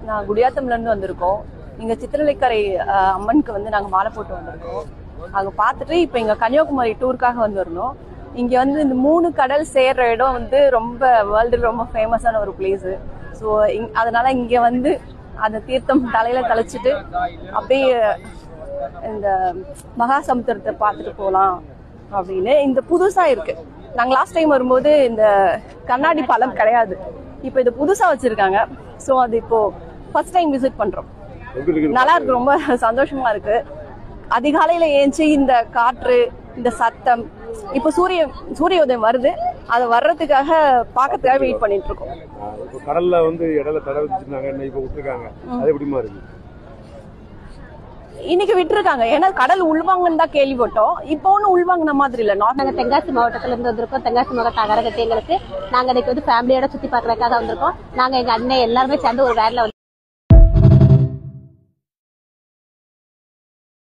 நான் குடியாத்தம்ல இருந்து வந்திருக்கோம். இங்க சித்திரலைக்கரை அம்மனுக்கு வந்து நாங்க மாலை போட்டு வந்திருக்கோம். அங்க பார்த்துட்டு இப்ப இங்க கன்னியாகுமரி டூருக்காக வந்திருந்தோம். இங்க வந்து இந்த 3 கடல் சேர்ற இடம் வந்து ரொம்ப வேர்ல்டு ரொம்ப ஃபேமஸான ஒரு பிளேஸ். ஸோ அதனால இங்க வந்து அந்த தீர்த்தம் தலையில கழிச்சிட்டு அப்படியே இந்த மகாசமுத்திரத்தை பார்த்துட்டு போகலாம் அப்படின்னு. இந்த புதுசா இருக்கு. நாங்க லாஸ்ட் டைம் வரும்போது இந்த கண்ணாடி பாலம் கிடையாது, இப்போ இது புதுசா வச்சிருக்காங்க. ஸோ அது இப்போ ஃபர்ஸ்ட் டைம் விசிட் பண்றோம். நல்லா இருக்கு, ரொம்ப சந்தோஷமா இருக்கு. அதிகாலையில ஏஞ்சி இந்த காற்று, இந்த சத்தம், இப்ப சூரிய உதயம் வருது, அது வர்றதுக்காக பாக்கிறதுக்காக வெயிட் பண்ணிட்டு இருக்கோம். கடல்ல வந்து இடையில தடை வச்சிருந்தாங்க, இப்ப விட்டுருக்காங்க, அது எப்படிமா இருக்கு? இன்னைக்கு விட்டுருக்காங்க, ஏன்னா கடல் உள்வாங்கன்னு தான் கேள்விப்பட்டோம். இப்போ ஒன்னும் உள்வாங்கின மாதிரி இல்ல. நாங்க தென்காசி மாவட்டத்துல இருந்து வந்திருக்கோம். தென்காசி மாவட்ட அகரகட்டி எங்களுக்கு. நாங்க இன்னைக்கு வந்து ஃபேமிலியோட சுத்தி பாக்குறதுக்காக வந்திருக்கோம். நாங்க எங்க அண்ணன் எல்லாருமே சேர்ந்து ஒரு வேன்ல